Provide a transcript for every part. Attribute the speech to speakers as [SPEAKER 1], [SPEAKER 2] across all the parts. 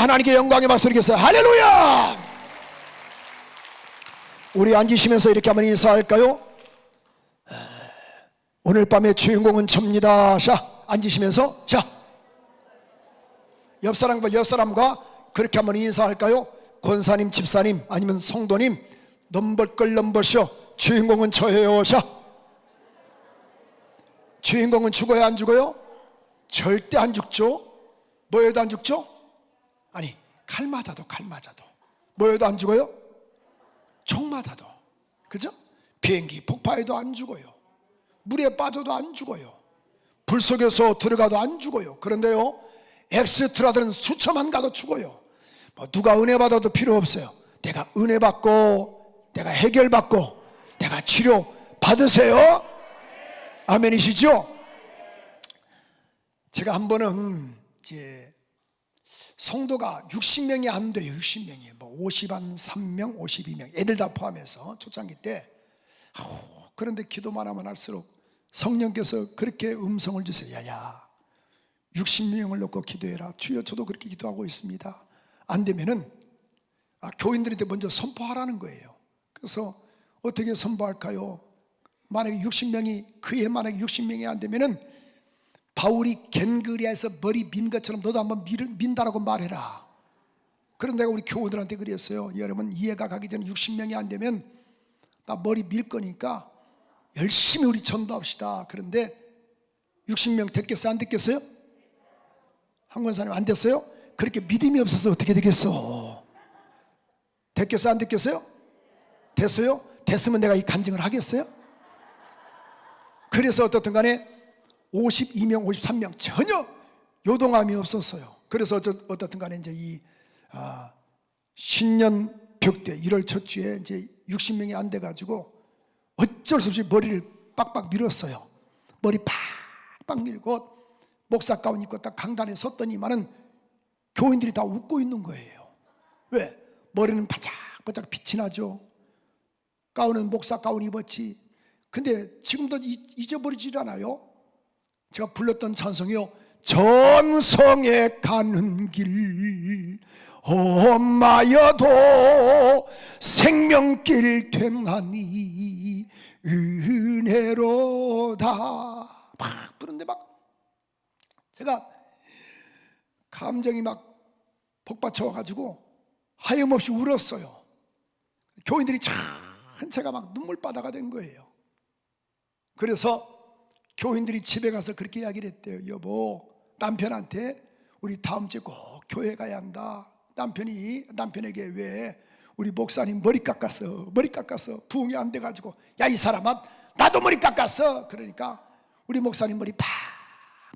[SPEAKER 1] 하나님께 영광의 박수 드리겠어요. 할렐루야! 우리 앉으시면서 이렇게 한번 인사할까요? 오늘 밤의 주인공은 접니다. 자, 앉으시면서 자, 옆사람과 그렇게 한번 인사할까요? 권사님, 집사님, 아니면 성도님, 넘벌걸 넘버셔. 주인공은 저예요. 자, 주인공은 죽어야 안 죽어요? 절대 안 죽죠. 뭐에도 안 죽죠? 아니, 칼 맞아도 뭐에도 안 죽어요? 총 맞아도. 그죠? 비행기 폭파해도 안 죽어요. 물에 빠져도 안 죽어요. 불 속에서 들어가도 안 죽어요. 그런데요, 엑스트라들은 수천만 가도 죽어요. 뭐 누가 은혜 받아도 필요 없어요. 내가 은혜 받고, 내가 해결 받고, 내가 치료 받으세요. 아멘이시죠? 제가 한 번은 이제 성도가 60명이 안 돼요. 60명이 뭐 53명, 52명, 애들 다 포함해서 초창기 때. 그런데 기도만 하면 할수록 성령께서 그렇게 음성을 주세요. 야야, 60명을 놓고 기도해라. 주여, 저도 그렇게 기도하고 있습니다. 안 되면은 교인들한테 먼저 선포하라는 거예요. 그래서 어떻게 선포할까요? 만약에 60명이, 그해 만약에 60명이 안 되면은 바울이 겐그리아에서 머리 민 것처럼 너도 한번 민다라고 말해라. 그런데 내가 우리 교우들한테 그랬어요. 여러분, 이해가 가기 전에 60명이 안 되면 나 머리 밀 거니까 열심히 우리 전도합시다. 그런데 60명 됐겠어요? 안 됐겠어요? 한 권사님 안 됐어요? 그렇게 믿음이 없어서 어떻게 되겠어? 됐겠어요? 안 됐겠어요? 됐어요? 됐으면 내가 이 간증을 하겠어요? 그래서 어떻든 간에 52명, 53명 전혀 요동함이 없었어요. 그래서 어떻든 간에 이제 이 신년 벽대 1월 첫 주에 이제 60명이 안 돼가지고 어쩔 수 없이 머리를 빡빡 밀었어요. 머리 빡빡 밀고 목사 가운 입고 딱 강단에 섰더니만은 교인들이 다 웃고 있는 거예요. 왜? 머리는 바짝바짝 빛이 나죠. 가운은 목사 가운 입었지. 근데 지금도 잊어버리질 않아요. 제가 불렀던 찬송이요, 전성에 가는 길 험하여도 생명길 되나니 은혜로다. 막 부르는데 막 제가 감정이 막 복받쳐 와가지고 하염없이 울었어요. 교인들이 전체가 막 눈물바다가 된 거예요. 그래서 교인들이 집에 가서 그렇게 이야기를 했대요. 여보, 남편한테 우리 다음 주에 꼭 교회 가야 한다. 남편에게 왜 우리 목사님 머리 깎았어 부흥이 안 돼가지고, 야 이 사람아, 나도 머리 깎았어. 그러니까 우리 목사님 머리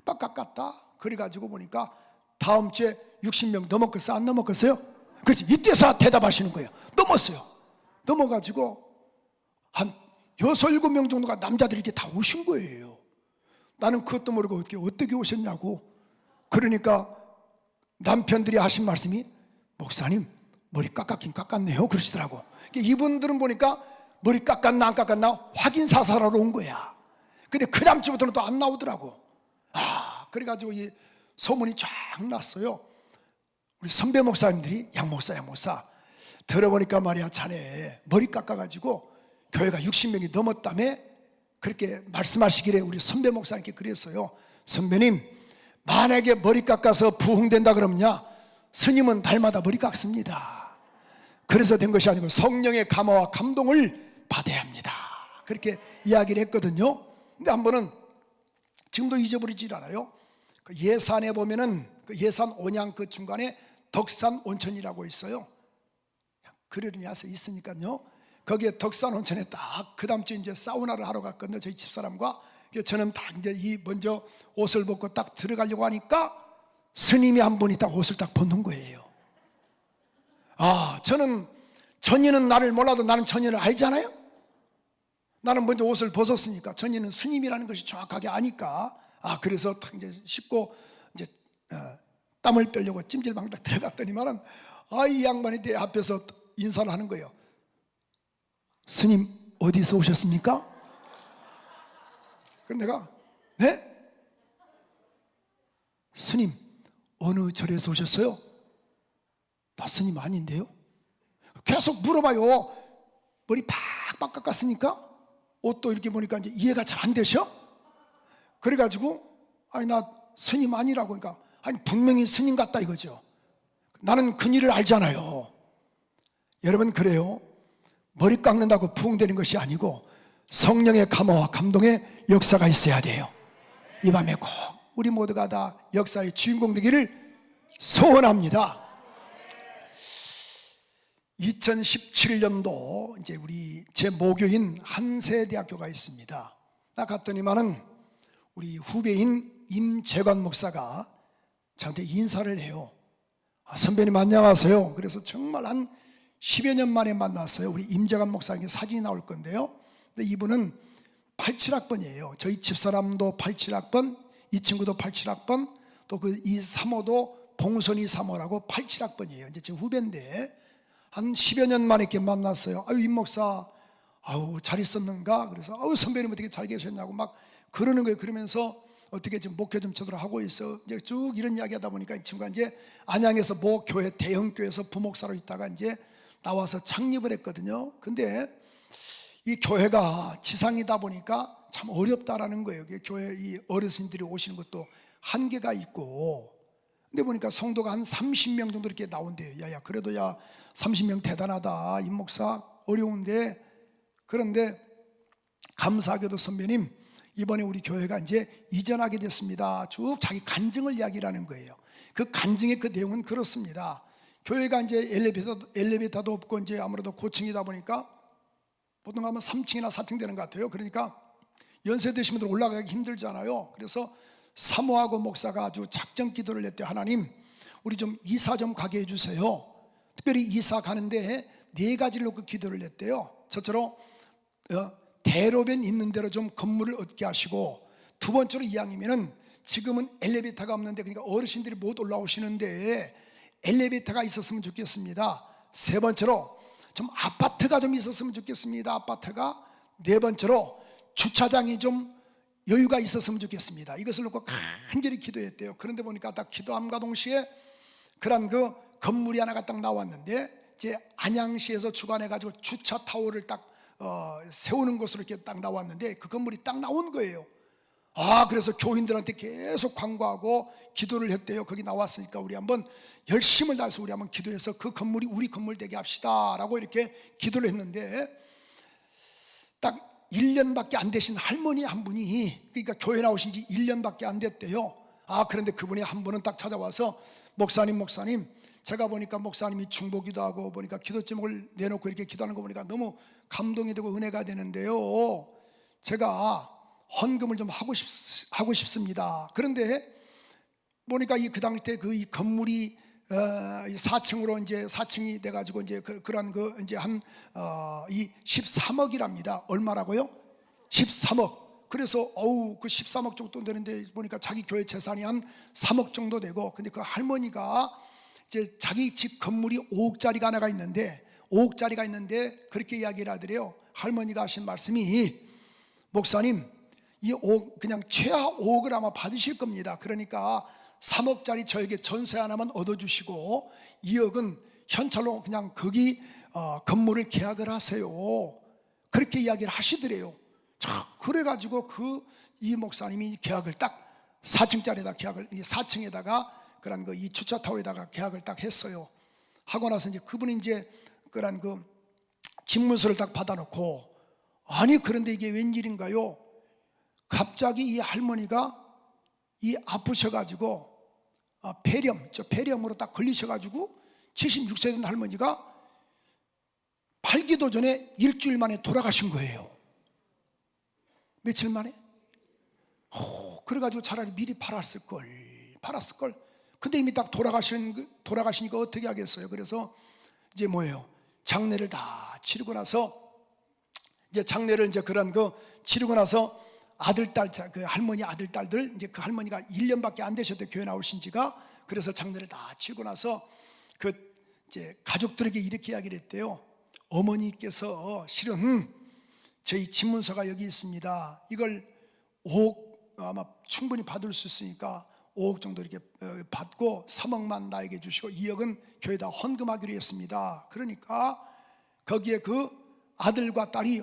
[SPEAKER 1] 팍팍 깎았다. 그래가지고 보니까 다음 주에 60명 넘었겠어요? 안 넘었겠어요? 그렇지, 이때서 대답하시는 거예요. 넘었어요. 넘어가지고 한 6, 7명 정도가 남자들이 이렇게 다 오신 거예요. 나는 그것도 모르고 어떻게 오셨냐고. 그러니까 남편들이 하신 말씀이, 목사님 머리 깎았긴 깎았네요 그러시더라고. 이분들은 보니까 머리 깎았나 안 깎았나 확인 사살하러 온 거야. 근데 그 다음 주부터는 또 안 나오더라고. 그래가지고 이 소문이 쫙 났어요. 우리 선배 목사님들이 양 목사 들어보니까 말이야, 자네 머리 깎아가지고 교회가 60명이 넘었다며 그렇게 말씀하시기를 우리 선배 목사님께 그랬어요. 선배님, 만약에 머리 깎아서 부흥된다 그러면요, 스님은 달마다 머리 깎습니다. 그래서 된 것이 아니고 성령의 감화와 감동을 받아야 합니다. 그렇게 이야기를 했거든요. 근데 한 번은 지금도 잊어버리질 않아요. 그 예산에 보면은 그 예산 온양 그 중간에 덕산 온천이라고 있어요. 그러려니 와서 있으니까요. 거기에 덕산 온천에 딱 그 다음 주에 이제 사우나를 하러 갔거든요. 저희 집사람과. 저는 딱 이제 먼저 옷을 벗고 딱 들어가려고 하니까 스님이 한 분이 딱 옷을 딱 벗는 거예요. 저는 전인은 나를 몰라도 나는 전인을 알잖아요. 나는 먼저 옷을 벗었으니까 전인은 스님이라는 것이 정확하게 아니까. 그래서 딱 이제 씻고 이제 땀을 빼려고 찜질방 딱 들어갔더니만은 이 양반이 내 앞에서 인사를 하는 거예요. 스님 어디서 오셨습니까? 그럼 내가 네? 스님 어느 절에서 오셨어요? 나 스님 아닌데요? 계속 물어봐요. 머리 팍팍 깎았으니까 옷도 이렇게 보니까 이제 이해가 잘 안 되셔? 그래가지고 아니 나 스님 아니라고. 그러니까 아니 분명히 스님 같다 이거죠. 나는 그 일을 알잖아요. 여러분 그래요. 머리 깎는다고 부흥되는 것이 아니고 성령의 감화와 감동의 역사가 있어야 돼요. 이 밤에 꼭 우리 모두가 다 역사의 주인공 되기를 소원합니다. 2017년도 이제 우리 제 모교인 한세대학교가 있습니다. 나 갔더니만은 우리 후배인 임재관 목사가 저한테 인사를 해요. 선배님 안녕하세요. 그래서 정말 한 10여 년 만에 만났어요. 우리 임재관 목사에게 사진이 나올 건데요. 근데 이분은 87학번이에요. 저희 집사람도 87학번, 이 친구도 87학번, 또 그 이 사모도 봉선이 사모라고 87학번이에요. 이제 제 후배인데 한 10여 년 만에 이렇게 만났어요. 아유 임 목사, 아유 잘 있었는가? 그래서 아유 선배님 어떻게 잘 계셨냐고 막 그러는 거예요. 그러면서 어떻게 지금 목회 좀 제대로 하고 있어. 이제 쭉 이런 이야기 하다 보니까 이 친구가 이제 안양에서 뭐 교회 대형 교회에서 부목사로 있다가 이제 나와서 창립을 했거든요. 근데 이 교회가 지상이다 보니까 참 어렵다라는 거예요. 교회 이 어르신들이 오시는 것도 한계가 있고. 근데 보니까 성도가 한 30명 정도 이렇게 나온대요. 야야 그래도 야 30명 대단하다. 임 목사 어려운데. 그런데 감사하게도 선배님 이번에 우리 교회가 이제 이전하게 됐습니다. 쭉 자기 간증을 이야기라는 거예요. 그 간증의 그 내용은 그렇습니다. 교회가 이제 엘리베이터도 없고 이제 아무래도 고층이다 보니까 보통 가면 3층이나 4층 되는 것 같아요. 그러니까 연세 드신 분들 올라가기 힘들잖아요. 그래서 사모하고 목사가 아주 작정 기도를 했대요. 하나님 우리 좀 이사 좀 가게 해주세요. 특별히 이사 가는데 4가지를 놓고 기도를 했대요. 첫째로 대로변 있는 대로 좀 건물을 얻게 하시고, 두 번째로 이왕이면은 지금은 엘리베이터가 없는데 그러니까 어르신들이 못 올라오시는데 엘리베이터가 있었으면 좋겠습니다. 세 번째로 좀 아파트가 좀 있었으면 좋겠습니다. 아파트가. 네 번째로 주차장이 좀 여유가 있었으면 좋겠습니다. 이것을 놓고 간절히 기도했대요. 그런데 보니까 딱 기도함과 동시에 그런 그 건물이 하나가 딱 나왔는데 이제 안양시에서 주관해가지고 주차 타워를 딱 세우는 것으로 이렇게 딱 나왔는데 그 건물이 딱 나온 거예요. 그래서 교인들한테 계속 광고하고 기도를 했대요. 거기 나왔으니까 우리 한번 열심을 다해서 우리 한번 기도해서 그 건물이 우리 건물 되게 합시다 라고 이렇게 기도를 했는데 딱 1년밖에 안 되신 할머니 한 분이, 그러니까 교회 나오신 지 1년밖에 안 됐대요. 그런데 그분이 한 분은 딱 찾아와서 목사님 제가 보니까 목사님이 중보기도 하고 보니까 기도 제목을 내놓고 이렇게 기도하는 거 보니까 너무 감동이 되고 은혜가 되는데요. 제가 헌금을 좀 하고 싶습니다. 그런데 보니까 그 당시 때 이 건물이 4층으로 이제 4층이 돼가지고 이제 그런 이제 이 13억이랍니다. 얼마라고요? 13억. 그래서 그 13억 정도 되는데 보니까 자기 교회 재산이 한 3억 정도 되고, 근데 그 할머니가 이제 자기 집 건물이 5억짜리가 하나가 있는데 5억짜리가 있는데 그렇게 이야기를 하더래요. 할머니가 하신 말씀이 목사님 이 5억 그냥 최하 5억을 아마 받으실 겁니다. 그러니까 3억짜리 저에게 전세 하나만 얻어주시고 2억은 현찰로 그냥 거기 건물을 계약을 하세요. 그렇게 이야기를 하시더래요. 그래가지고 이 목사님이 계약을 딱 4층짜리에다 계약을 4층에다가 그런 이 주차 타워에다가 계약을 딱 했어요. 하고 나서 이제 그분이 이제 그런 집문서를 딱 받아놓고 그런데 이게 웬일인가요? 갑자기 이 할머니가 아프셔가지고 폐렴으로 딱 걸리셔가지고 76세 된 할머니가 팔기도 전에 일주일 만에 돌아가신 거예요. 며칠 만에? 그래가지고 차라리 미리 팔았을 걸. 근데 이미 딱 돌아가시니까 어떻게 하겠어요? 그래서 이제 뭐예요? 장례를 다 치르고 나서 이제 장례를 이제 치르고 나서 그 할머니 아들 딸들 이제 그 할머니가 1년밖에 안 되셨대, 교회 나오신 지가. 그래서 장례를 다 치르고 나서 이제 가족들에게 이렇게 이야기를 했대요. 어머니께서 실은 저희 집문서가 여기 있습니다. 이걸 5억 아마 충분히 받을 수 있으니까 5억 정도 이렇게 받고 3억만 나에게 주시고 2억은 교회에다 헌금하기로 했습니다. 그러니까 거기에 그 아들과 딸이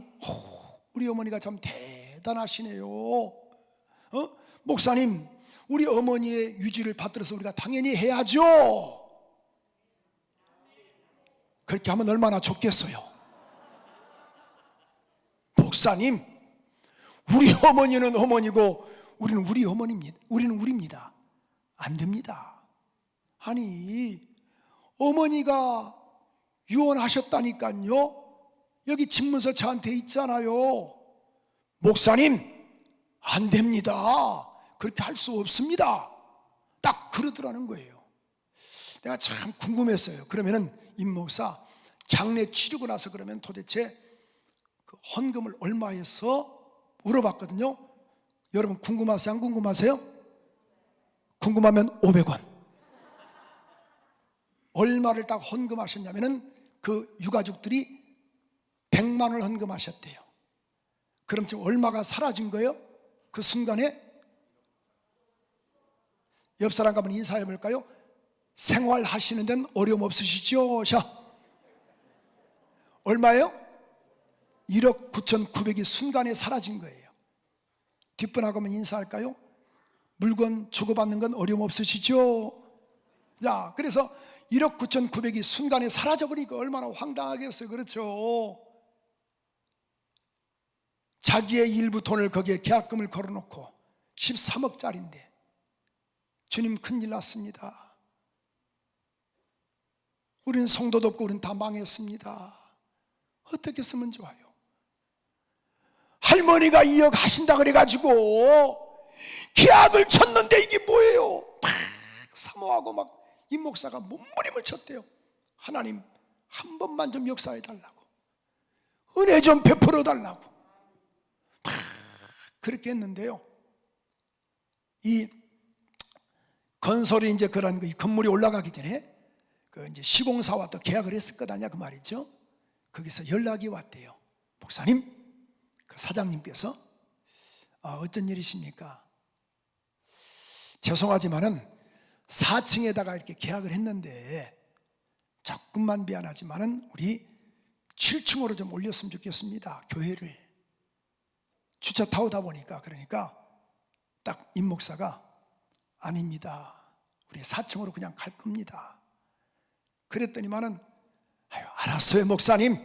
[SPEAKER 1] 우리 어머니가 참 대단하시네요. 목사님, 우리 어머니의 유지를 받들어서 우리가 당연히 해야죠. 그렇게 하면 얼마나 좋겠어요. 목사님, 우리 어머니는 어머니고 우리는 우리 어머니입니다. 우리는 우리입니다. 안 됩니다. 아니, 어머니가 유언하셨다니까요. 여기 집문서 저한테 있잖아요. 목사님, 안 됩니다. 그렇게 할 수 없습니다. 딱 그러더라는 거예요. 내가 참 궁금했어요. 그러면은 임 목사 장례 치르고 나서 그러면 도대체 그 헌금을 얼마 해서 물어봤거든요. 여러분 궁금하세요? 안 궁금하세요? 궁금하면 500원. 얼마를 딱 헌금하셨냐면은 그 유가족들이 100만 원을 헌금하셨대요. 그럼 지금 얼마가 사라진 거예요? 그 순간에 옆 사람과 한번 인사해 볼까요? 생활하시는 데는 어려움 없으시죠? 자, 얼마예요? 1억 9,900이 순간에 사라진 거예요. 뒷분하고 한번 인사할까요? 물건 주고받는 건 어려움 없으시죠? 자, 그래서 1억 9,900이 순간에 사라져버리니까 얼마나 황당하겠어요. 그렇죠? 자기의 일부 돈을 거기에 계약금을 걸어놓고 13억짜리인데 주님 큰일 났습니다. 우리는 성도도 없고 우리는 다 망했습니다. 어떻게 쓰면 좋아요? 할머니가 2억 하신다 그래가지고 계약을 쳤는데 이게 뭐예요? 막 사모하고 막 임 목사가 몸부림을 쳤대요. 하나님 한 번만 좀 역사해 달라고, 은혜 좀 베풀어 달라고 막 그렇게 했는데요. 이 건설이 이제 그런 이 건물이 올라가기 전에 그 이제 시공사와 또 계약을 했을 것 아니야 그 말이죠. 거기서 연락이 왔대요. 목사님, 그 사장님께서 어쩐 일이십니까? 죄송하지만은 4층에다가 이렇게 계약을 했는데 조금만 미안하지만은 우리 7층으로 좀 올렸으면 좋겠습니다. 교회를 주차 타오다 보니까. 그러니까 딱 임 목사가 아닙니다. 우리 4층으로 그냥 갈 겁니다. 그랬더니만은 알았어요 목사님.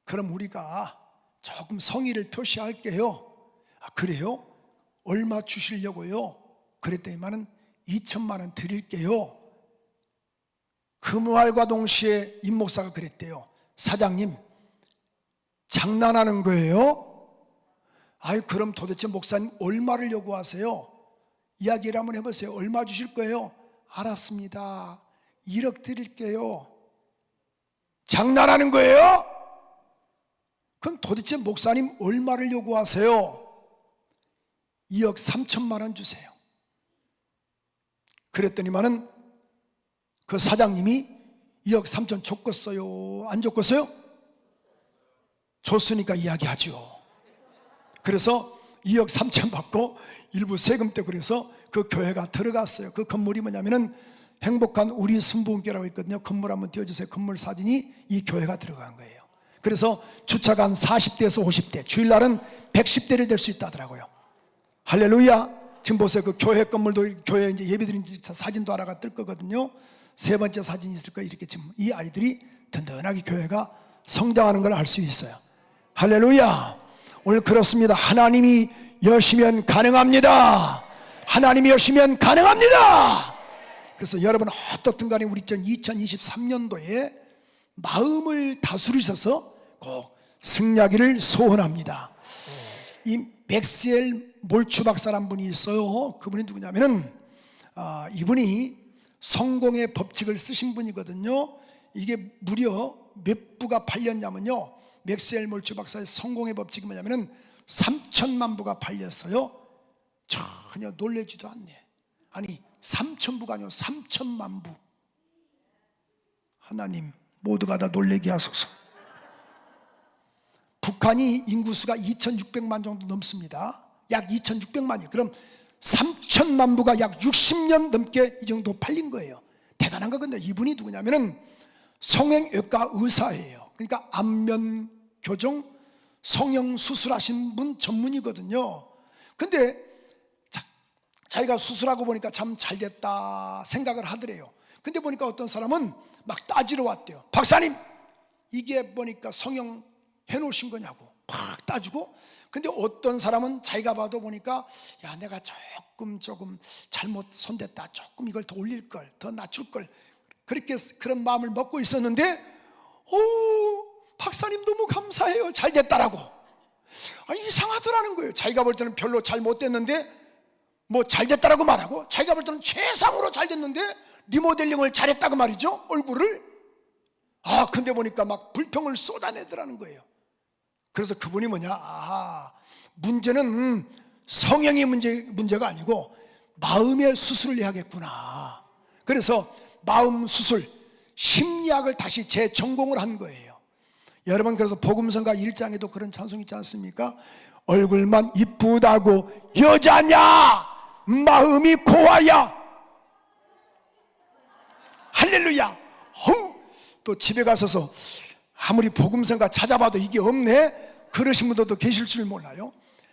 [SPEAKER 1] 그럼 우리가 조금 성의를 표시할게요. 그래요? 얼마 주시려고요? 그랬더니만은 2천만 원 드릴게요. 그 말과 동시에 임 목사가 그랬대요. 사장님, 장난하는 거예요? 아유, 그럼 도대체 목사님 얼마를 요구하세요? 이야기를 한번 해보세요. 얼마 주실 거예요? 알았습니다. 1억 드릴게요. 장난하는 거예요? 그럼 도대체 목사님 얼마를 요구하세요? 2억 3천만 원 주세요. 그랬더니만은 그 사장님이 2억 3천 줬겠어요? 안 줬겠어요? 줬으니까 이야기하죠. 그래서 2억 3천 받고 일부 세금 떼고 그래서 그 교회가 들어갔어요. 그 건물이 뭐냐면은 행복한 우리 순복음교회라고 있거든요. 건물 한번 띄워주세요. 건물 사진이 이 교회가 들어간 거예요. 그래서 주차가 한 40대에서 50대, 주일날은 110대를 될 수 있다더라고요. 할렐루야. 지금 보세요. 그 교회 건물도 교회 이제 예배드린 사진도 하나가 뜰 거거든요. 세 번째 사진이 있을 거예요. 이렇게 지금 이 아이들이 든든하게 교회가 성장하는 걸 알 수 있어요. 할렐루야. 오늘 그렇습니다. 하나님이 여시면 가능합니다. 하나님이 여시면 가능합니다. 그래서 여러분 어떻든 간에 우리 2023년도에 마음을 다스리셔서 꼭 승리하기를 소원합니다. 이 맥스웰 몰추 박사란 분이 있어요. 그분이 누구냐면은 이분이 성공의 법칙을 쓰신 분이거든요. 이게 무려 몇 부가 팔렸냐면요, 맥스웰 몰추 박사의 성공의 법칙이 뭐냐면은 3천만 부가 팔렸어요. 전혀 놀라지도 않네. 아니 3,000부가 아니고 3천만 부. 하나님 모두가 다 놀라게 하소서. 북한이 인구수가 2,600만 정도 넘습니다. 약 2,600만이에요. 그럼 3천만 부가 약 60년 넘게 이 정도 팔린 거예요. 대단한 거건데 이분이 누구냐면은 성형외과 의사예요. 그러니까 안면 교정, 성형 수술하신 분 전문이거든요. 근데 자기가 수술하고 보니까 참 잘됐다 생각을 하더래요. 근데 보니까 어떤 사람은 막 따지러 왔대요. 박사님, 이게 보니까 성형 해놓으신 거냐고 팍 따지고. 근데 어떤 사람은 자기가 봐도 보니까 야, 내가 조금 잘못 손댔다, 조금 이걸 더 올릴 걸, 더 낮출 걸, 그렇게 그런 마음을 먹고 있었는데, 오, 박사님 너무 감사해요, 잘 됐다라고. 이상하더라는 거예요. 자기가 볼 때는 별로 잘못됐는데 뭐 잘 됐다라고 말하고, 자기가 볼 때는 최상으로 잘 됐는데 리모델링을 잘했다고 말이죠, 얼굴을. 근데 보니까 막 불평을 쏟아내더라는 거예요. 그래서 그분이 뭐냐, 문제는 성형이 문제가 아니고 마음의 수술을 해야겠구나. 그래서 마음 수술, 심리학을 다시 재전공을 한 거예요. 여러분, 그래서 복음성가 1장에도 그런 찬송 있지 않습니까? 얼굴만 이쁘다고 여자냐, 마음이 고와야. 할렐루야. 또 집에 가서서 아무리 복음성가 찾아봐도 이게 없네, 그러신 분들도 계실 줄 몰라요.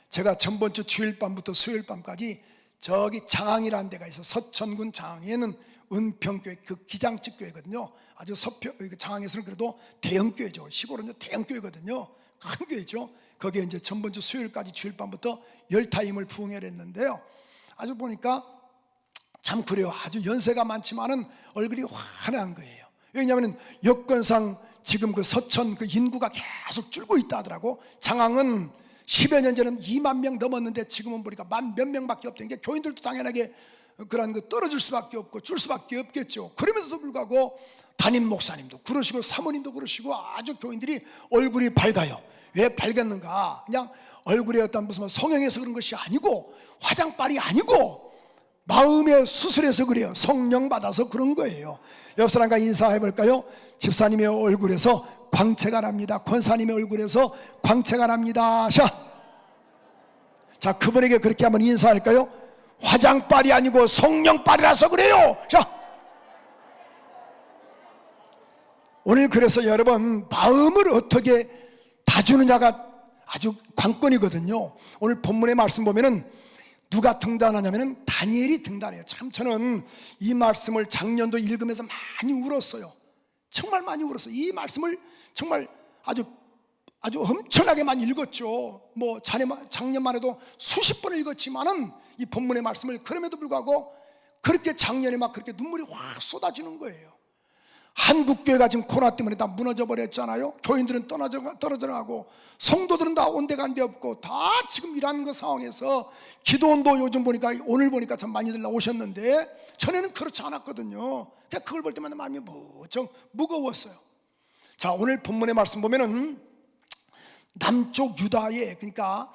[SPEAKER 1] 제가 전번주 주일밤부터 수요일밤까지 저기 장항이라는 데가 있어, 서천군 장항에는 은평교회, 그 기장집 교회거든요. 아주 장항에서는 그래도 대형교회죠. 시골은 대형교회거든요. 큰 교회죠. 거기에 이제 전번주 수요일까지 주일밤부터 열타임을 부흥회를 했는데요. 아주 보니까 참 그래요. 아주 연세가 많지만은 얼굴이 환한 거예요. 왜냐하면 여건상 지금 그 서천 그 인구가 계속 줄고 있다 하더라고. 장항은 10여 년 전에는 2만 명 넘었는데 지금은 보니까 만 몇 명밖에 없다는 게, 교인들도 당연하게 그런 거 떨어질 수밖에 없고 줄 수밖에 없겠죠. 그러면서도 불구하고 담임 목사님도 그러시고 사모님도 그러시고 아주 교인들이 얼굴이 밝아요. 왜 밝았는가? 그냥 얼굴에 어떤 무슨 성형해서 그런 것이 아니고, 화장빨이 아니고 마음의 수술에서 그래요. 성령 받아서 그런 거예요. 옆 사람과 인사해 볼까요? 집사님의 얼굴에서 광채가 납니다. 권사님의 얼굴에서 광채가 납니다. 자, 그분에게 그렇게 한번 인사할까요? 화장빨이 아니고 성령빨이라서 그래요. 자, 오늘 그래서 여러분, 마음을 어떻게 다주느냐가 아주 관건이거든요. 오늘 본문의 말씀 보면은 누가 등단하냐면은 다니엘이 등단해요. 참 저는 이 말씀을 작년도 읽으면서 많이 울었어요. 정말 많이 울었어요. 이 말씀을 정말 아주 엄청나게 많이 읽었죠. 뭐 작년만 해도 수십 번을 읽었지만은 이 본문의 말씀을, 그럼에도 불구하고 그렇게 작년에 막 그렇게 눈물이 확 쏟아지는 거예요. 한국 교회가 지금 코로나 때문에 다 무너져 버렸잖아요. 교인들은 떨어져 나가고 성도들은 다 온데간데 없고 다 지금 이런 그 상황에서 기도원도 요즘 보니까, 오늘 보니까 참 많이들 나오셨는데 전에는 그렇지 않았거든요. 그걸 볼 때마다 마음이 무척 무거웠어요. 자, 오늘 본문의 말씀 보면은 남쪽 유다에, 그러니까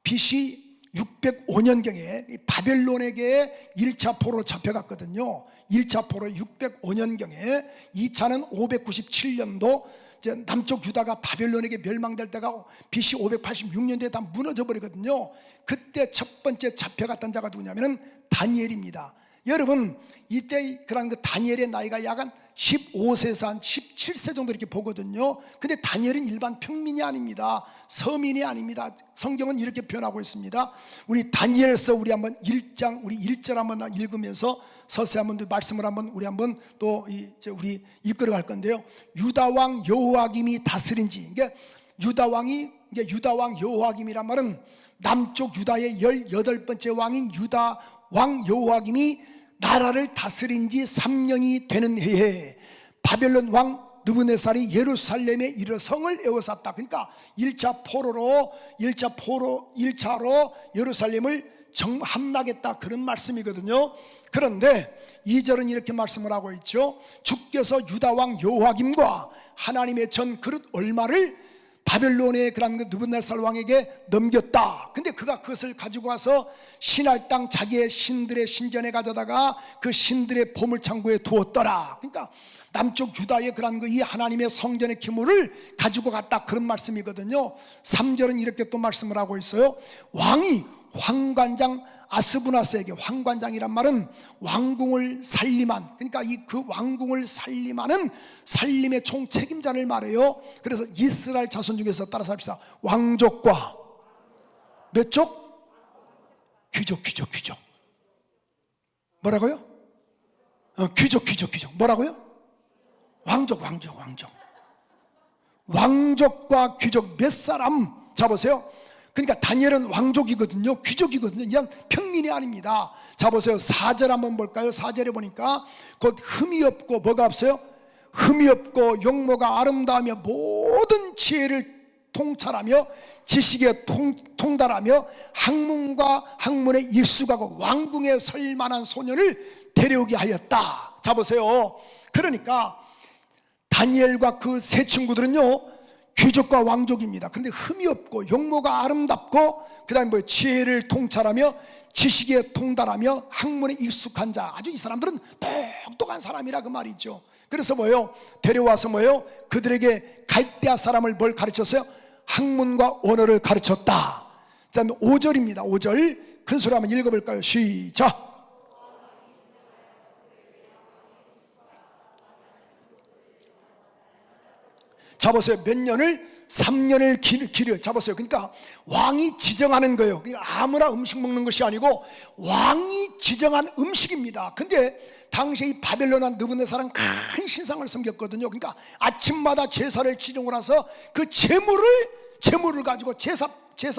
[SPEAKER 1] BC 605년경에 바벨론에게 1차 포로로 잡혀갔거든요. 1차 포로 605년경에, 2차는 597년도 이제 남쪽 유다가 바벨론에게 멸망될 때가 BC 586년도에 다 무너져 버리거든요. 그때 첫 번째 잡혀갔던 자가 누구냐면은 다니엘입니다. 여러분, 이때 그런 그 다니엘의 나이가 약 한 15세에서 한 17세 정도 이렇게 보거든요. 근데 다니엘은 일반 평민이 아닙니다. 서민이 아닙니다. 성경은 이렇게 표현하고 있습니다. 우리 다니엘서 우리 한번 1장 우리 1절 한번 읽으면서 서세 한번 말씀을 한번 우리 한번 또 우리 이끌어 갈 건데요. 유다 왕 여호와김이 다스린 지, 이게 유다 왕 여호와김이란 말은 남쪽 유다의 18번째 왕인 유다 왕 여호와김이 나라를 다스린 지 3년이 되는 해에 바벨론 왕 느부갓네살이 예루살렘에 이르러 성을 에워쌌다. 그러니까 1차로 예루살렘을 함락했다, 그런 말씀이거든요. 그런데 2절은 이렇게 말씀을 하고 있죠. 주께서 유다 왕 여호와김과 하나님의 전 그릇 얼마를 바벨론의 그런 느부갓네살 왕에게 넘겼다. 근데 그가 그것을 가지고 와서 신할 땅 자기의 신들의 신전에 가져다가 그 신들의 보물창고에 두었더라. 그러니까 남쪽 유다의 그런 이 하나님의 성전의 기물을 가지고 갔다, 그런 말씀이거든요. 3절은 이렇게 또 말씀을 하고 있어요. 왕이 황관장 아스부나스에게, 황관장이란 말은 왕궁을 살림한, 그러니까 그 왕궁을 살림하는 살림의 총책임자를 말해요. 그래서 이스라엘 자손 중에서 따라서 합시다. 왕족과 몇 족? 귀족. 뭐라고요? 귀족. 뭐라고요? 왕족. 왕족과 귀족 몇 사람? 자 보세요. 그러니까 다니엘은 왕족이거든요, 귀족이거든요. 그냥 평민이 아닙니다. 자 보세요. 4절 한번 볼까요? 4절에 보니까 곧 흠이 없고 뭐가 없어요? 흠이 없고 용모가 아름다우며 모든 지혜를 통찰하며 지식에 통달하며 학문과 학문에 익숙하고 왕궁에 설 만한 소년을 데려오게 하였다. 자 보세요. 그러니까 다니엘과 그 세 친구들은요 귀족과 왕족입니다. 근데 흠이 없고 용모가 아름답고 그 다음에 뭐 지혜를 통찰하며 지식에 통달하며 학문에 익숙한 자, 아주 이 사람들은 똑똑한 사람이라 그 말이죠. 그래서 뭐예요? 데려와서 뭐예요? 그들에게 갈대아 사람을 뭘 가르쳤어요? 학문과 언어를 가르쳤다. 그 다음에 5절입니다 5절 큰 소리 한번 읽어볼까요? 시작. 자 보세요. 몇 년을? 3년을 기르. 자 보세요. 그러니까 왕이 지정하는 거예요. 아무나 음식 먹는 것이 아니고 왕이 지정한 음식입니다. 근데 당시에 이 바벨론한 느부갓네살은 큰 신상을 섬겼거든요. 그러니까 아침마다 제사를 지내고 나서 그 재물을 가지고 제사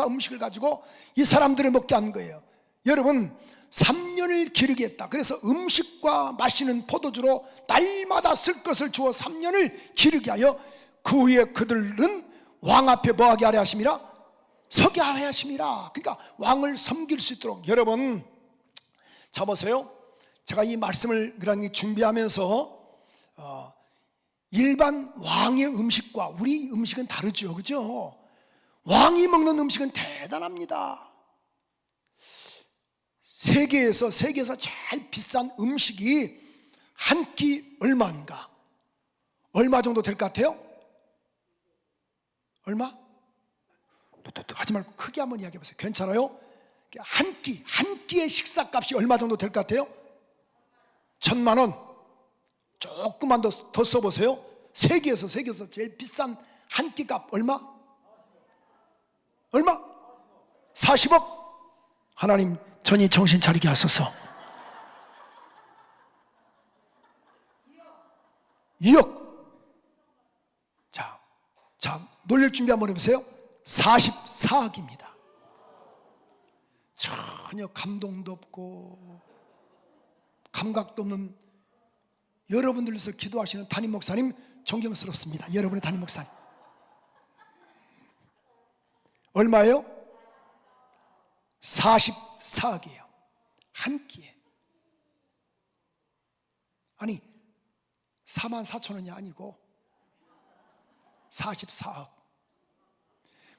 [SPEAKER 1] 음식을 가지고 이 사람들을 먹게 한 거예요. 여러분 3년을 기르게 했다. 그래서 음식과 마시는 포도주로 날마다 쓸 것을 주어 3년을 기르게 하여 그 후에 그들은 왕 앞에 뭐하게 하려 하심이라? 서게 하려 하심이라. 그러니까 왕을 섬길 수 있도록. 여러분 자 보세요. 제가 이 말씀을 준비하면서 일반 왕의 음식과 우리 음식은 다르죠, 그죠? 왕이 먹는 음식은 대단합니다. 세계에서 제일 비싼 음식이 한 끼 얼마인가? 얼마 정도 될 것 같아요? 얼마? 하지 말고 크게 한번 이야기해 보세요. 괜찮아요? 한 끼의 식사값이 얼마 정도 될 것 같아요? 1,000만 원. 조금만 더 써보세요. 세계에서 제일 비싼 한 끼 값 얼마? 40억? 하나님 전이 정신 차리게 하소서. 2억. 자, 놀릴 준비 한번 해보세요. 44억입니다. 전혀 감동도 없고 감각도 없는 여러분들께서 기도하시는 담임 목사님 존경스럽습니다. 여러분의 담임 목사님 얼마예요? 44억이에요. 한 끼에. 아니 44,000원이 아니고 44억.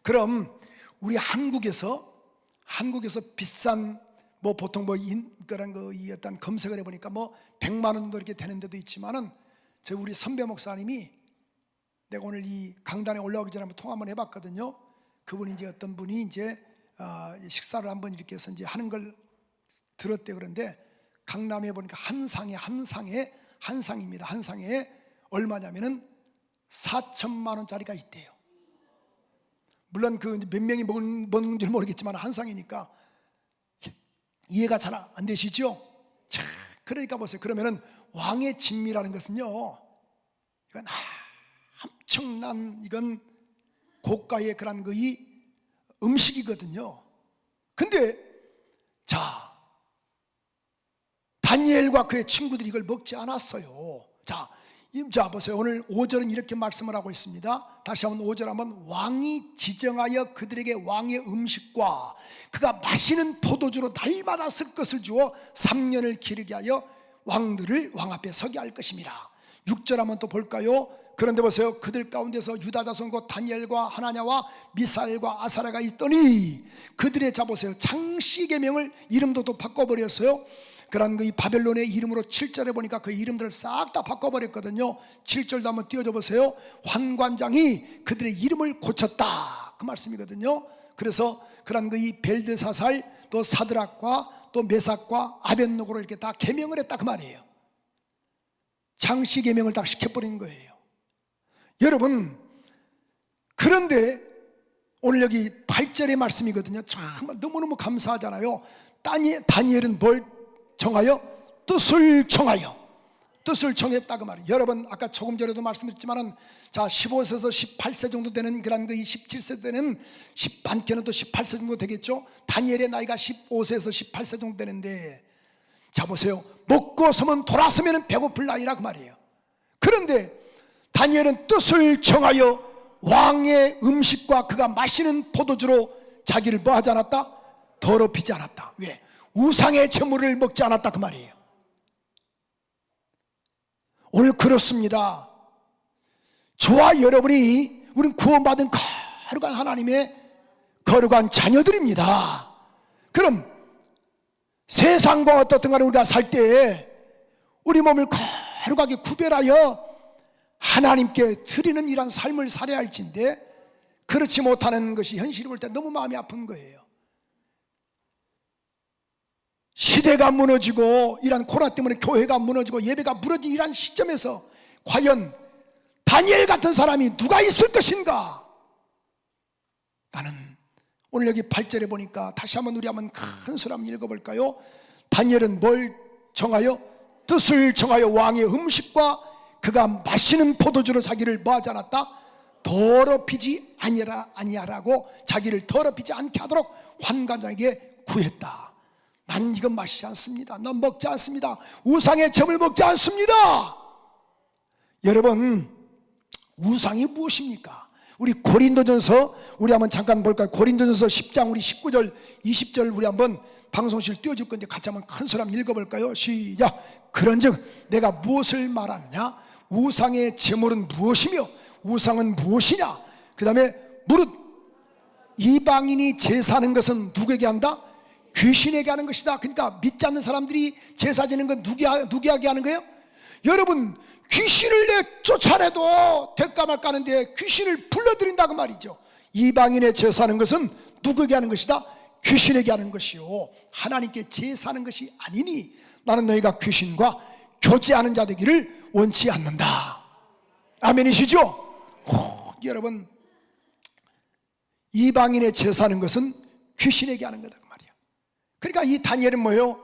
[SPEAKER 1] 그럼 우리 한국에서 비싼 뭐 보통 그런 거 어떤 검색을 해보니까 뭐 100만 원 정도 이렇게 되는 데도 있지만은 우리 선배 목사님이 내가 오늘 이 강단에 올라오기 전에 한번 통화 한번 해봤거든요. 그분이 이제 어떤 분이 이제 식사를 한번 이렇게 해서 이제 하는 걸 들었대. 그런데 강남에 보니까 한 상에 얼마냐면은 4천만 원짜리가 있대요. 물론 그 몇 명이 먹는지 모르겠지만 한 상이니까 이해가 잘 안 되시죠? 자, 그러니까 보세요. 그러면은 왕의 진미라는 것은요, 이건 엄청난 이건 고가의 그런 거의 음식이거든요. 근데 자, 다니엘과 그의 친구들이 이걸 먹지 않았어요. 자 보세요. 오늘 5절은 이렇게 말씀을 하고 있습니다. 다시 한번 5절 한번. 왕이 지정하여 그들에게 왕의 음식과 그가 마시는 포도주로 날마다 쓸 것을 주어 3년을 기르게 하여 왕들을 왕 앞에 서게 할 것입니다. 6절 한번 또 볼까요? 그런데 보세요. 그들 가운데서 유다 자손 곧 다니엘과 하나냐와 미사엘과 아사랴가 있더니 그들의 자 보세요. 창씨 계명을 이름도 또 바꿔버렸어요. 그런 그 이 바벨론의 이름으로 7절에 보니까 그 이름들을 싹 다 바꿔버렸거든요. 7절도 한번 띄워줘 보세요. 환관장이 그들의 이름을 고쳤다, 그 말씀이거든요. 그래서 그런 그 이 벨드사살 또 사드락과 또 메삭과 아벳노고를 이렇게 다 계명을 했다 그 말이에요. 장씨 계명을 딱 시켜버린 거예요. 여러분, 그런데 오늘 여기 8절의 말씀이거든요. 정말 너무너무 감사하잖아요. 다니엘은 뭘 정하여? 뜻을 정하여. 뜻을 정했다 그 말이에요. 여러분, 아까 조금 전에도 말씀드렸지만은, 자, 15세에서 18세 정도 되는 그런 그 27세 되는 많게는 또 18세 정도 되겠죠. 다니엘의 나이가 15세에서 18세 정도 되는데, 자 보세요. 먹고 서면 돌아서면 배고플 나이라 그 말이에요. 그런데 다니엘은 뜻을 정하여 왕의 음식과 그가 마시는 포도주로 자기를 뭐 하지 않았다? 더럽히지 않았다. 왜? 우상의 제물을 먹지 않았다 그 말이에요. 오늘 그렇습니다. 저와 여러분이 우리는 구원받은 거룩한 하나님의 거룩한 자녀들입니다. 그럼 세상과 어떻든 간에 우리가 살 때에 우리 몸을 거룩하게 구별하여 하나님께 드리는 이런 삶을 살아야 할진데, 그렇지 못하는 것이 현실이 볼 때 너무 마음이 아픈 거예요. 시대가 무너지고 이런 코로나 때문에 교회가 무너지고 예배가 무너진 이런 시점에서 과연 다니엘 같은 사람이 누가 있을 것인가? 나는 오늘 여기 8절에 보니까 다시 한번 우리 한번 큰 소리 한번 읽어볼까요? 다니엘은 뭘 정하여? 뜻을 정하여 왕의 음식과 그가 마시는 포도주로 자기를 뭐하지 않았다? 더럽히지 아니하라고 자기를 더럽히지 않게 하도록 환관장에게 구했다. 난 이건 마시지 않습니다. 난 먹지 않습니다. 우상의 점을 먹지 않습니다. 여러분, 우상이 무엇입니까? 우리 고린도전서 우리 한번 잠깐 볼까요? 고린도전서 10장 우리 19절 20절 우리 한번 방송실 띄워줄 건데 같이 한번 큰 소리 한번 읽어볼까요? 시작. 그런즉 내가 무엇을 말하느냐? 우상의 제물은 무엇이며 우상은 무엇이냐? 그 다음에 무릇 이방인이 제사하는 것은 누구에게 한다? 귀신에게 하는 것이다. 그러니까 믿지 않는 사람들이 제사 지는 건 누구에게 하는 거예요? 여러분, 귀신을 쫓아내도 될까 말까 하는데 귀신을 불러들인다고 말이죠. 이방인의 제사하는 것은 누구에게 하는 것이다? 귀신에게 하는 것이요 하나님께 제사하는 것이 아니니 나는 너희가 귀신과 교제하는 자 되기를 원치 않는다. 아멘이시죠? 여러분, 이방인의 제사하는 것은 귀신에게 하는 거다 그 말이야. 그러니까 이 다니엘은 뭐예요?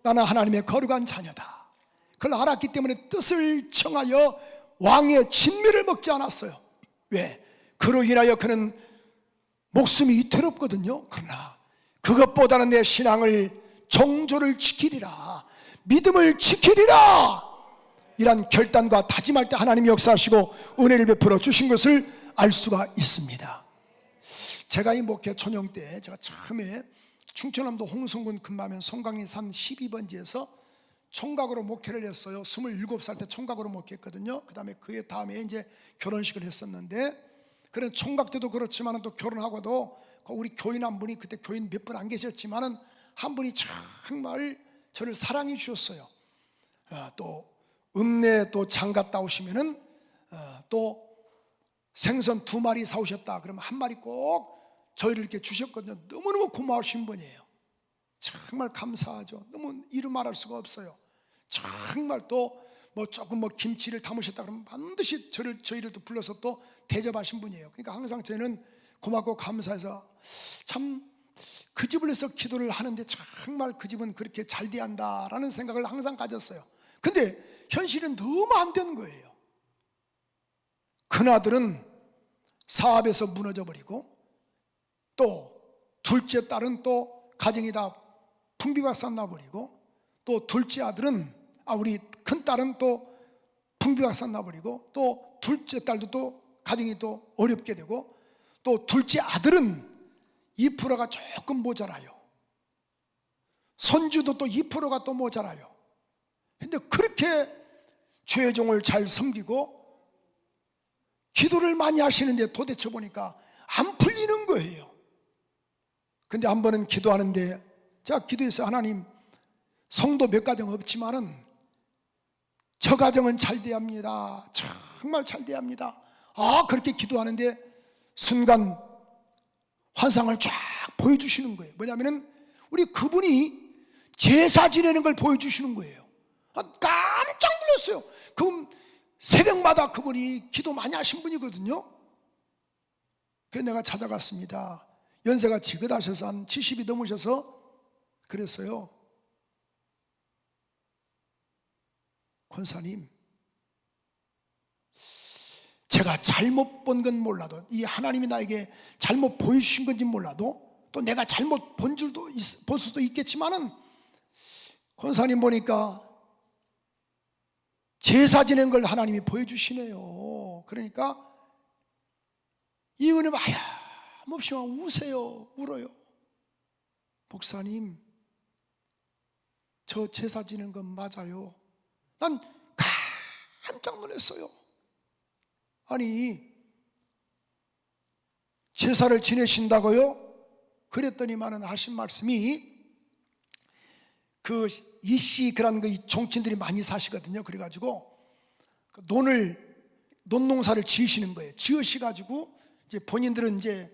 [SPEAKER 1] 나는 하나님의 거룩한 자녀다. 그걸 알았기 때문에 뜻을 청하여 왕의 진미를 먹지 않았어요. 왜? 그로 인하여 그는 목숨이 위태롭거든요. 그러나 그것보다는 내 신앙을 정조를 지키리라, 믿음을 지키리라, 이란 결단과 다짐할 때 하나님이 역사하시고 은혜를 베풀어 주신 것을 알 수가 있습니다. 제가 이 목회 초년 때 제가 처음에 충청남도 홍성군 금마면 송강리산 12번지에서 총각으로 목회를 했어요. 27살 때 총각으로 목회했거든요. 그 다음에 그해 다음에 이제 결혼식을 했었는데, 그런 총각 때도 그렇지만 또 결혼하고도 우리 교인 한 분이, 그때 교인 몇 분 안 계셨지만은 한 분이 정말 저를 사랑해 주셨어요. 또 읍내 또 장 갔다 오시면은 또 생선 2마리 사오셨다 그러면 1마리 꼭 저희를 이렇게 주셨거든요. 너무너무 고마우신 분이에요. 정말 감사하죠. 너무 이루 말할 수가 없어요. 정말 또 뭐 조금 뭐 김치를 담으셨다 그러면 반드시 저희를 또 불러서 또 대접하신 분이에요. 그러니까 항상 저희는 고맙고 감사해서 참 그 집을 위해서 기도를 하는데 정말 그 집은 그렇게 잘 돼야 한다라는 생각을 항상 가졌어요. 근데 현실은 너무 안 되는 거예요. 큰아들은 사업에서 무너져 버리고, 또 둘째 딸은 또 가정이 다 풍비박산 나버리고, 또 둘째 아들은 우리 큰딸은 또 풍비박산 나버리고, 또 둘째 딸도 또 가정이 또 어렵게 되고, 또 둘째 아들은 2%가 조금 모자라요. 손주도 또 2%가 또 모자라요. 근데 그렇게 죄종을 잘 섬기고 기도를 많이 하시는데 도대체 보니까 안 풀리는 거예요. 근데 한 번은 기도하는데 제가 기도해서, 하나님, 성도 몇 가정 없지만은 저 가정은 잘 돼야 합니다. 정말 잘 돼야 합니다. 그렇게 기도하는데 순간 환상을 쫙 보여주시는 거예요. 뭐냐면은 우리 그분이 제사 지내는 걸 보여주시는 거예요. 깜짝 놀랐어요. 그럼 새벽마다 그분이 기도 많이 하신 분이거든요. 그래서 내가 찾아갔습니다. 연세가 지긋하셔서 한 70이 넘으셔서 그랬어요. 권사님, 제가 잘못 본 건 몰라도, 이 하나님이 나에게 잘못 보여주신 건지 몰라도, 또 내가 잘못 본 줄도 볼 수도 있겠지만은, 권사님 보니까 제사 지낸 걸 하나님이 보여주시네요. 그러니까 이 은혜가 하염없이 우세요. 울어요. 목사님, 저 제사 지낸 건 맞아요. 난 깜짝 놀랐어요. 아니, 제사를 지내신다고요? 그랬더니만은 하신 말씀이, 그 이씨 그런 거 종친들이 많이 사시거든요. 그래가지고 논 농사를 지으시는 거예요. 지으시가지고 이제 본인들은 이제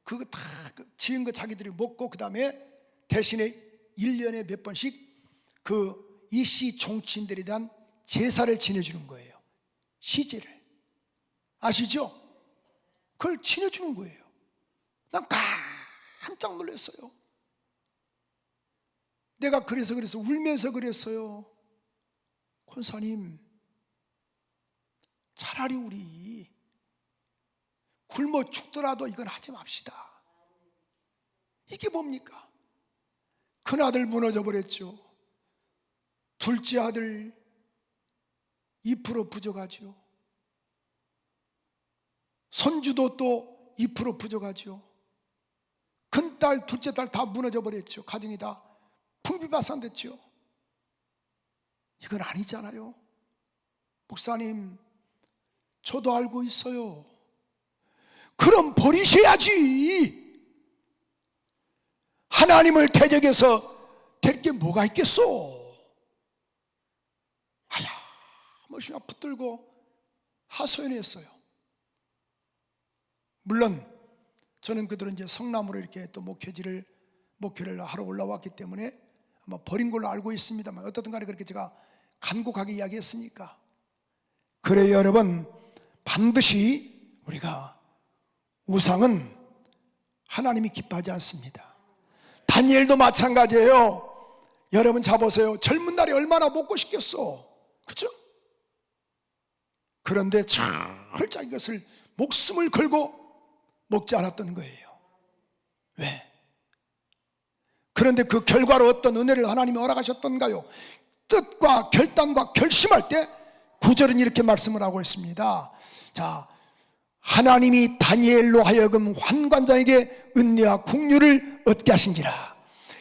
[SPEAKER 1] 그거 다 지은 거 자기들이 먹고, 그 다음에 대신에 1년에 몇 번씩 그 이씨 종친들에 대한 제사를 지내주는 거예요. 시제를 아시죠? 그걸 지내주는 거예요. 난 깜짝 놀랐어요. 내가 그래서 울면서 그랬어요. 권사님, 차라리 우리 굶어 죽더라도 이건 하지 맙시다. 이게 뭡니까? 큰아들 무너져 버렸죠. 둘째 아들 2% 부족하죠. 손주도 또 2% 부족하죠. 큰딸, 둘째 딸 다 무너져 버렸죠. 가정이 다 풍비박산됐죠. 이건 아니잖아요. 목사님, 저도 알고 있어요. 그럼 버리셔야지. 하나님을 대적해서 될 게 뭐가 있겠소? 하염없이 붙들고 하소연했어요. 물론 저는 그들은 이제 성남으로 이렇게 또 목회를 하러 올라왔기 때문에 아마 버린 걸로 알고 있습니다만, 어떻든 간에 그렇게 제가 간곡하게 이야기했으니까. 그래요, 여러분, 반드시 우리가 우상은 하나님이 기뻐하지 않습니다. 다니엘도 마찬가지예요. 여러분 잡으세요. 젊은 날이 얼마나 먹고 싶겠어, 그렇죠? 그런데 철저히 이것을 목숨을 걸고 먹지 않았던 거예요. 왜? 그런데 그 결과로 어떤 은혜를 하나님이 허락하셨던가요? 뜻과 결단과 결심할 때 9절은 이렇게 말씀을 하고 있습니다. 자, 하나님이 다니엘로 하여금 환관장에게 은혜와 국류를 얻게 하신지라.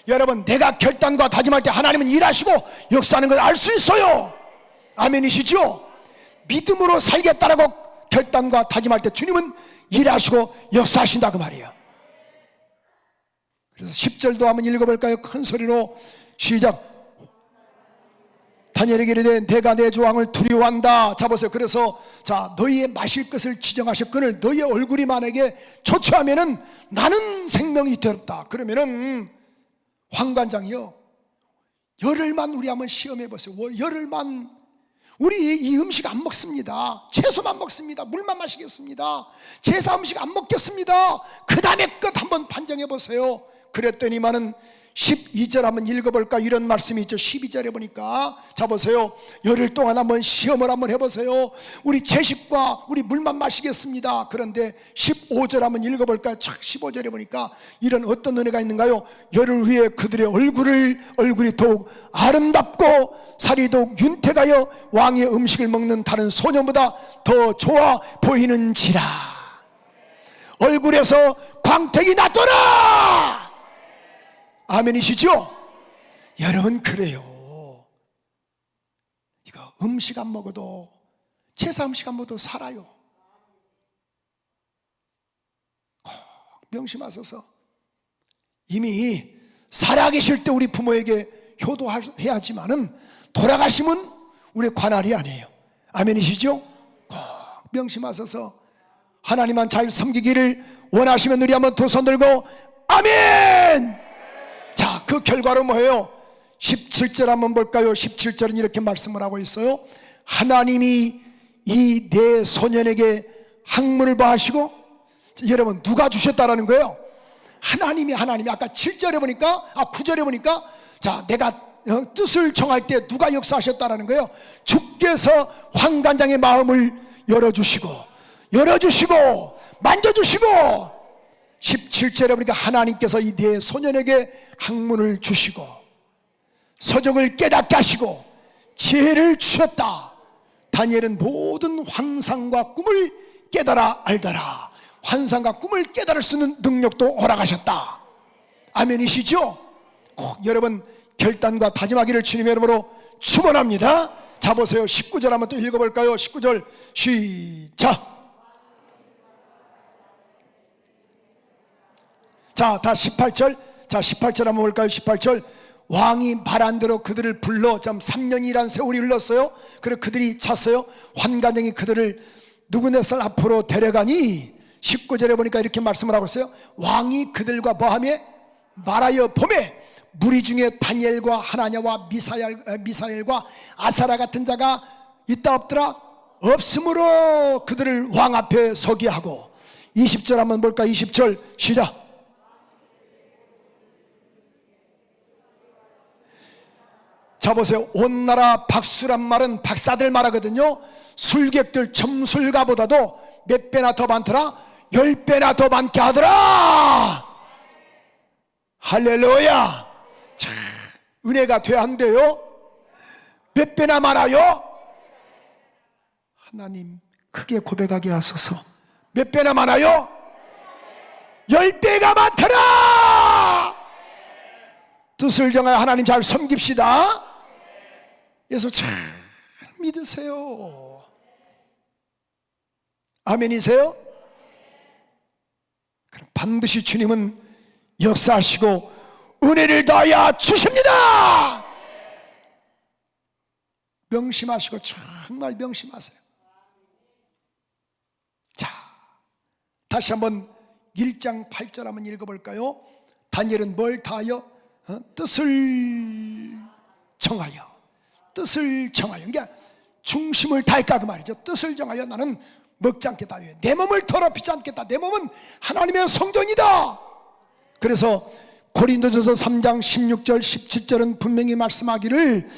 [SPEAKER 1] 여러분, 내가 결단과 다짐할 때 하나님은 일하시고 역사하는 걸 알 수 있어요. 아멘이시죠? 믿음으로 살겠다라고 결단과 다짐할 때 주님은 일하시고 역사하신다, 그 말이에요. 그래서 10절도 한번 읽어볼까요? 큰 소리로 시작. 다니엘에게 이르되 내가 내 조항을 두려워한다. 잡으세요. 그래서 자, 너희의 마실 것을 지정하셨거늘 너희의 얼굴이 만약에 초췌하면은 나는 생명이 되었다. 그러면은 황관장이요, 열흘만 우리 한번 시험해 보세요. 열흘만 우리 이 음식 안 먹습니다. 채소만 먹습니다. 물만 마시겠습니다. 제사 음식 안 먹겠습니다. 그 다음에 끝 한번 판정해 보세요. 그랬더니만은 12절 한번 읽어볼까? 이런 말씀이 있죠. 12절에 보니까 자 보세요. 열흘 동안 한번 시험을 한번 해보세요. 우리 채식과 우리 물만 마시겠습니다. 그런데 15절 한번 읽어볼까요? 15절에 보니까 이런 어떤 은혜가 있는가요? 열흘 후에 그들의 얼굴이 더욱 아름답고 살이 더욱 윤택하여 왕의 음식을 먹는 다른 소년보다 더 좋아 보이는지라. 얼굴에서 광택이 났더라. 아멘이시죠? 여러분, 그래요. 이거 음식 안 먹어도, 제사 음식 안 먹어도 살아요. 꼭 명심하셔서 이미 살아계실 때 우리 부모에게 효도해야지만은 돌아가시면 우리의 관할이 아니에요. 아멘이시죠? 꼭 명심하셔서 하나님만 잘 섬기기를 원하시면 우리 한번 두 손 들고 아멘. 자, 그 결과로 뭐예요? 17절 한번 볼까요? 17절은 이렇게 말씀을 하고 있어요. 하나님이 이 네 소년에게 학문을 더하시고, 여러분 누가 주셨다라는 거예요? 하나님이 아까 7절에 보니까 9절에 보니까 자, 내가 뜻을 정할 때 누가 역사하셨다라는 거예요? 주께서 환관장의 마음을 열어주시고 만져주시고, 17절에 보니까 하나님께서 이 네 소년에게 학문을 주시고 서적을 깨닫게 하시고 지혜를 주셨다. 다니엘은 모든 환상과 꿈을 깨달아 알더라. 환상과 꿈을 깨달을 수 있는 능력도 허락하셨다. 아멘이시죠? 꼭 여러분 결단과 다짐하기를 주님의 이름으로 축원합니다. 자, 보세요. 19절 한번 또 읽어볼까요? 19절 시작. 자, 다 18절. 자, 18절 한번 볼까요? 18절. 왕이 말한 대로 그들을 불러 3년이란 세월이 흘렀어요. 그리고 그들이 찼어요. 환관장이 그들을 누구네살 앞으로 데려가니 19절에 보니까 이렇게 말씀을 하고 있어요. 왕이 그들과 뭐하며 말하여 보매 무리 중에 다니엘과 하나냐와 미사엘과 아사라 같은 자가 있다 없더라? 없으므로 그들을 왕 앞에 서게 하고. 20절 한번 볼까? 20절 시작. 자, 보세요. 온 나라 박수란 말은 박사들 말하거든요. 술객들 점술가보다도 몇 배나 더 많더라? 10배나 더 많게 하더라. 할렐루야. 자, 은혜가 돼야 한대요. 몇 배나 많아요? 하나님 크게 고백하게 하소서. 몇 배나 많아요? 10배가 많더라. 뜻을 정하여 하나님 잘 섬깁시다. 예수 잘 믿으세요. 아멘이세요? 그럼 반드시 주님은 역사하시고 은혜를 더하여 주십니다. 명심하시고 정말 명심하세요. 자, 다시 한번 1장 8절 한번 읽어볼까요? 다니엘은 뭘 다하여? 뜻을 정하여. 그러니까 중심을 다했다 그 말이죠. 뜻을 정하여 나는 먹지 않겠다. 내 몸을 더럽히지 않겠다. 내 몸은 하나님의 성전이다. 그래서 고린도전서 3장 16절 17절은 분명히 말씀하기를,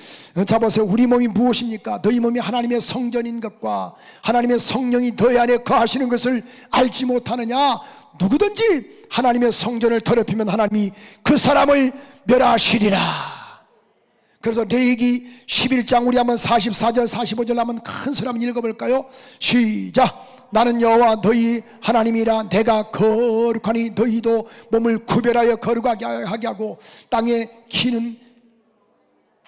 [SPEAKER 1] 자 보세요. 우리 몸이 무엇입니까? 너희 몸이 하나님의 성전인 것과 하나님의 성령이 너희 안에 거하시는 것을 알지 못하느냐? 누구든지 하나님의 성전을 더럽히면 하나님이 그 사람을 멸하시리라. 그래서 레위기 11장 우리 한번 44절 45절 한번 큰 소리 한번 읽어볼까요? 시작. 나는 여호와 너희 하나님이라. 내가 거룩하니 너희도 몸을 구별하여 거룩하게 하고 땅에 기는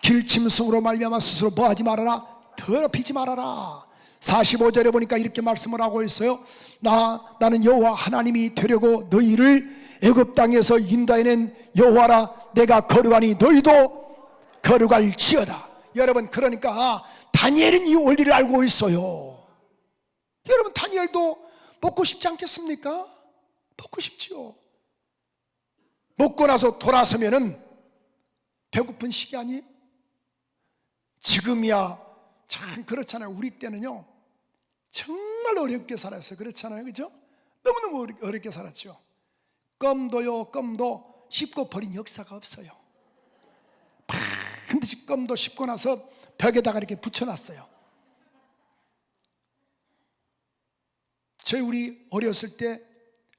[SPEAKER 1] 길짐승으로 말미암아 스스로 뭐하지 말아라? 더럽히지 말아라. 45절에 보니까 이렇게 말씀을 하고 있어요. 나는 여호와 하나님이 되려고 너희를 애굽 땅에서 인도해낸 여호와라. 내가 거룩하니 너희도 거룩할지어다. 여러분, 그러니까 다니엘은 이 원리를 알고 있어요. 여러분, 다니엘도 먹고 싶지 않겠습니까? 먹고 싶지요. 먹고 나서 돌아서면은 배고픈 시기 아니에요? 지금이야 참 그렇잖아요. 우리 때는요 정말 어렵게 살았어요. 그렇잖아요, 그죠? 너무너무 어렵게 살았죠. 껌도 씹고 버린 역사가 없어요. 반드시 껌도 씹고 나서 벽에다가 이렇게 붙여놨어요. 우리 어렸을 때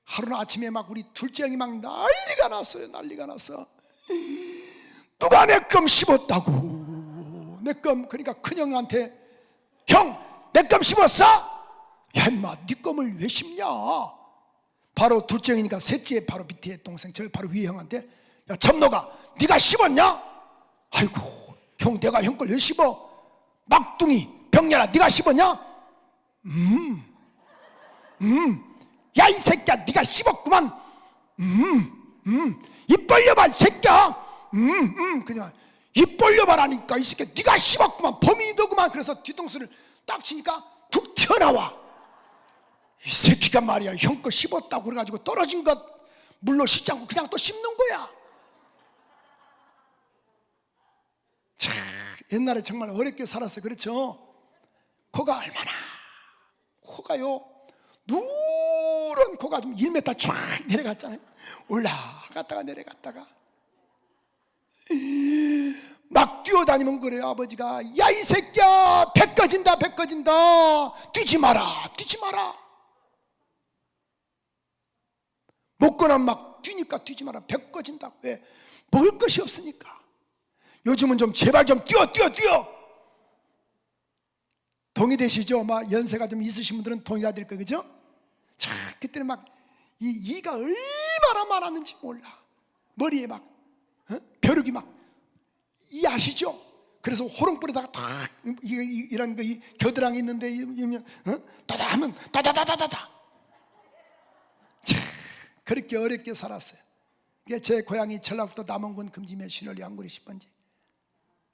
[SPEAKER 1] 하루는 아침에 막 우리 둘째 형이 막 난리가 났어요. 난리가 났어. 누가 내 껌 씹었다고. 내 껌. 그러니까 큰형한테, 형 내 껌 씹었어? 야 임마 네 껌을 왜 씹냐. 바로 둘째 형이니까 셋째 바로 밑에 동생 저 바로 위에 형한테, 야 점노가 네가 씹었냐? 아이고 형 내가 형 걸 왜 씹어? 막둥이 병렬아 네가 씹었냐? 야 이 새끼야 네가 씹었구만. 입 벌려봐 이 새끼야. 그냥 입 벌려봐라니까. 이 새끼야 네가 씹었구만. 범인이 너구만. 그래서 뒤통수를 딱 치니까 툭 튀어나와. 이 새끼가 말이야 형 거 씹었다고 그래가지고 떨어진 것 물로 씻지 않고 그냥 또 씹는 거야. 자, 옛날에 정말 어렵게 살았어요. 그렇죠? 코가 얼마나, 코가요 누런 코가 좀 1m 쫙 내려갔잖아요. 올라갔다가 내려갔다가 막 뛰어다니면 그래요. 아버지가 야 이 새끼야, 배 꺼진다, 배 꺼진다, 뛰지 마라, 뛰지 마라. 먹거나 막 뛰니까 뛰지 마라, 배 꺼진다고. 왜? 먹을 것이 없으니까. 요즘은 좀 제발 좀 뛰어. 동의되시죠? 막 연세가 좀 있으신 분들은 동의가 될 거예요. 그죠? 자, 그때는 막 이 이가 얼마나 많았는지 몰라. 머리에 막 벼룩이 막, 이 아시죠? 그래서 호롱불에다가 탁 이런 거, 이 겨드랑이 있는데 따다 하면 따다다다다다. 자, 그렇게 어렵게 살았어요. 제 고향이 전라북도 남원군 금지면 신월리 안구리 10번지.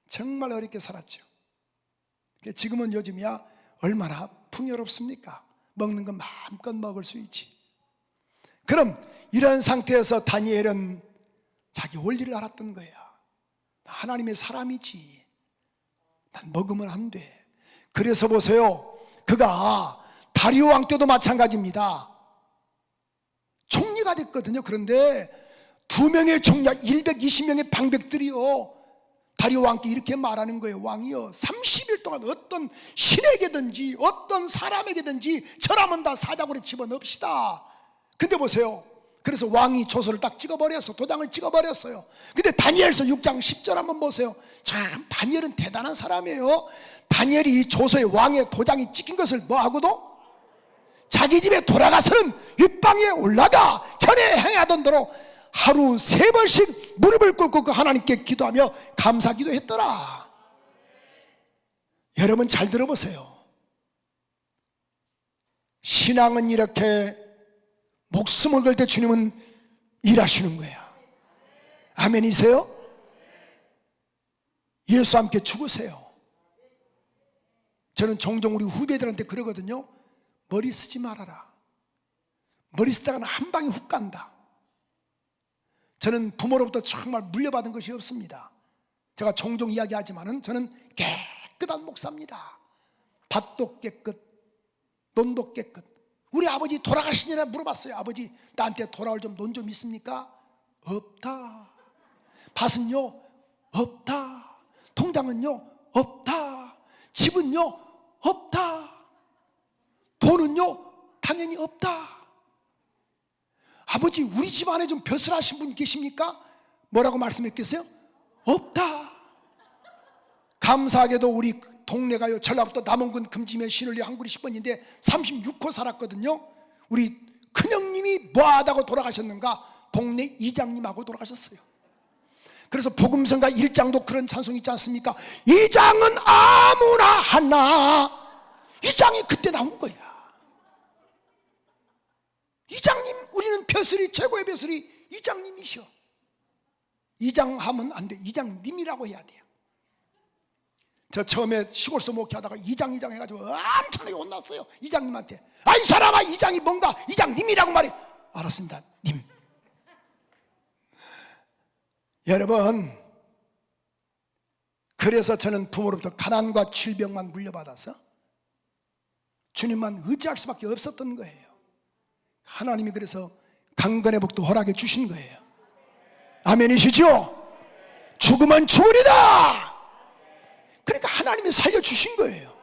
[SPEAKER 1] 정말 어렵게 살았죠. 지금은 요즘이야 얼마나 풍요롭습니까? 먹는 건 마음껏 먹을 수 있지. 그럼 이런 상태에서 다니엘은 자기 원리를 알았던 거야. 하나님의 사람이지, 난 먹으면 안 돼. 그래서 보세요, 그가 다리오 왕 때도 마찬가지입니다. 총리가 됐거든요. 그런데 2명의 총리, 120명의 방백들이요, 다리오 왕께 이렇게 말하는 거예요. 왕이요, 30일 동안 어떤 신에게든지 어떤 사람에게든지 절하면 다 사자굴에 집어넣읍시다. 근데 보세요, 그래서 왕이 조서를 딱 찍어버렸어. 도장을 찍어버렸어요. 근데 다니엘서 6장 10절 한번 보세요. 참, 다니엘은 대단한 사람이에요. 다니엘이 이 조서에 왕의 도장이 찍힌 것을 뭐하고도 자기 집에 돌아가서는 윗방에 올라가 전에 행하던 대로 하루 3번씩 무릎을 꿇고 그 하나님께 기도하며 감사기도 했더라. 여러분 잘 들어보세요. 신앙은 이렇게 목숨을 걸 때 주님은 일하시는 거예요. 아멘이세요? 예수와 함께 죽으세요. 저는 종종 우리 후배들한테 그러거든요. 머리 쓰지 말아라. 머리 쓰다가는 한 방에 훅 간다. 저는 부모로부터 정말 물려받은 것이 없습니다. 제가 종종 이야기하지만은 저는 깨끗한 목사입니다. 밭도 깨끗, 논도 깨끗. 우리 아버지 돌아가시느라 물어봤어요. 아버지, 나한테 돌아올 좀 논 좀 있습니까? 없다. 밭은요? 없다. 통장은요? 없다. 집은요? 없다. 돈은요? 당연히 없다. 아버지, 우리 집 안에 좀 벼슬하신 분 계십니까? 뭐라고 말씀했겠어요? 없다. 감사하게도 우리 동네가요, 전라북도 남원군 금지면 신월리 한구리 10번인데 36호 살았거든요. 우리 큰형님이 뭐하다고 돌아가셨는가? 동네 이장님하고 돌아가셨어요. 그래서 복음성가 1장도 그런 찬송이 있지 않습니까? 이장은 아무나 하나. 이장이 그때 나온 거야. 이장님, 우리는 벼슬이, 최고의 벼슬이 이장님이셔. 이장하면 안 돼. 이장님이라고 해야 돼요. 저 처음에 시골서 목회하다가 이장 해가지고 엄청나게 혼났어요. 이장님한테. 아, 이 사람아, 이장이 뭔가, 이장님이라고 말해. 알았습니다, 님. 여러분, 그래서 저는 부모로부터 가난과 질병만 물려받아서 주님만 의지할 수밖에 없었던 거예요. 하나님이 그래서 강건의 복도 허락해 주신 거예요. 아멘이시죠? 죽으면 죽으리다. 그러니까 하나님이 살려주신 거예요.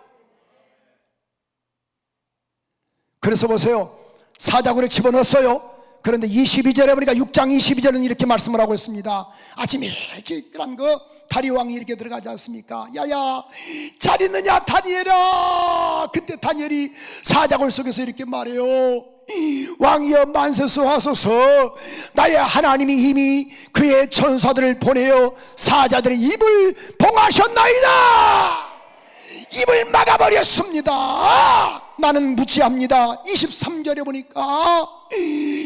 [SPEAKER 1] 그래서 보세요, 사자굴에 집어넣었어요. 그런데 22절에 보니까 6장 22절은 이렇게 말씀을 하고 있습니다. 아침에 일찍 일어난 거 다리왕이 이렇게 들어가지 않습니까? 야야, 잘 있느냐 다니엘아. 그때 다니엘이 사자굴 속에서 이렇게 말해요. 왕이여 만세수하소서. 나의 하나님이 이미 그의 천사들을 보내어 사자들의 입을 봉하셨나이다. 입을 막아버렸습니다. 나는 무지합니다. 23절에 보니까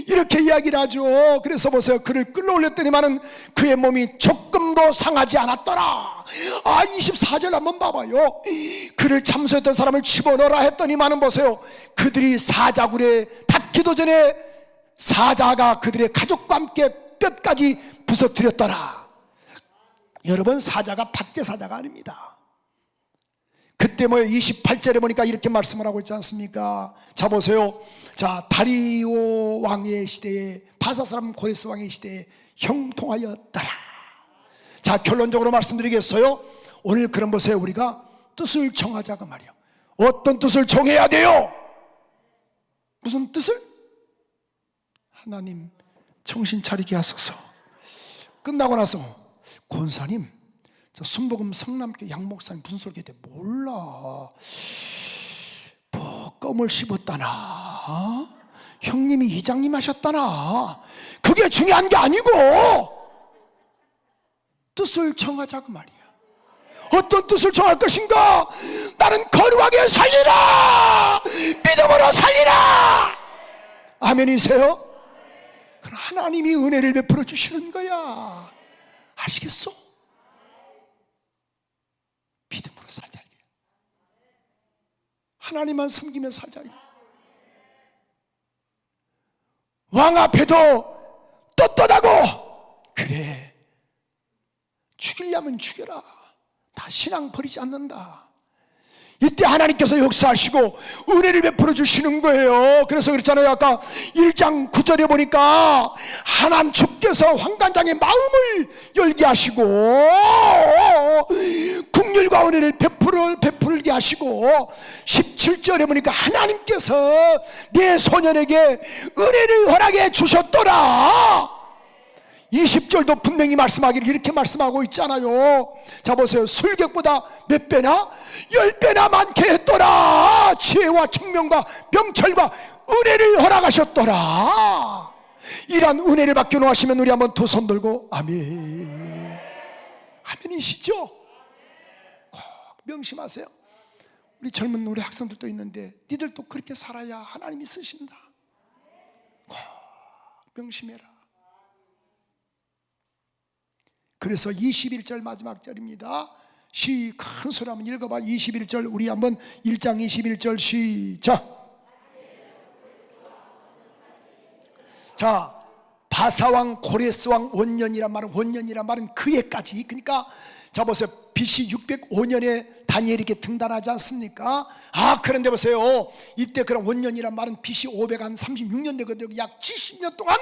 [SPEAKER 1] 이렇게 이야기를 하죠. 그래서 보세요, 그를 끌어올렸더니만은 그의 몸이 조금도 상하지 않았더라. 24절 한번 봐봐요. 그를 참소했던 사람을 집어넣으라 했더니만은 보세요, 그들이 사자굴에 닿기도 전에 사자가 그들의 가족과 함께 뼈까지 부서뜨렸더라. 여러분, 사자가 박제사자가 아닙니다. 그때 28절에 보니까 이렇게 말씀을 하고 있지 않습니까? 자, 보세요. 자, 다리오 왕의 시대에, 바사 사람 고레스 왕의 시대에 형통하였더라. 자, 결론적으로 말씀드리겠어요. 오늘 그럼 보세요. 우리가 뜻을 정하자고 말이요. 어떤 뜻을 정해야 돼요? 무슨 뜻을? 하나님 정신 차리게 하소서. 끝나고 나서 권사님, 저 순복음 성남교 양목사님 분설교 때 몰라, 뭐 껌을 씹었다나, 형님이 이장님 하셨다나, 그게 중요한 게 아니고 뜻을 정하자고 말이야. 어떤 뜻을 정할 것인가? 나는 거룩하게 살리라, 믿음으로 살리라. 아멘이세요? 그럼 하나님이 은혜를 베풀어 주시는 거야. 아시겠어? 믿음으로 살자. 하나님만 섬기며 살자. 왕 앞에도 떳떳하고, 그래, 죽이려면 죽여라, 다 신앙 버리지 않는다. 이때 하나님께서 역사하시고 은혜를 베풀어 주시는 거예요. 그래서 그렇잖아요. 아까 1장 9절에 보니까 하나님 주께서 환관장의 마음을 열게 하시고 긍휼과 은혜를 베풀게 하시고, 17절에 보니까 하나님께서 내 소년에게 은혜를 허락해 주셨더라. 20절도 분명히 말씀하기를 이렇게 말씀하고 있잖아요. 자, 보세요. 술객보다 몇 배나? 10배나 많게 했더라. 지혜와 청명과 명철과 은혜를 허락하셨더라. 이러한 은혜를 받기 원하시면 우리 한번 두 손 들고 아멘. 아멘이시죠? 꼭 명심하세요. 우리 젊은 우리 학생들도 있는데 니들도 그렇게 살아야 하나님이 쓰신다. 꼭 명심해라. 그래서 21절 마지막 절입니다. 큰 소리 한번 읽어봐. 21절 우리 한번 1장 21절 시작. 자, 바사왕 고레스왕 원년이란 말은 그해까지. 그러니까 자, 보세요. BC 605년에 다니엘이 이렇게 등단하지 않습니까? 그런데 보세요. 이때 그런 원년이란 말은 BC 536년 되거든요. 약 70년 동안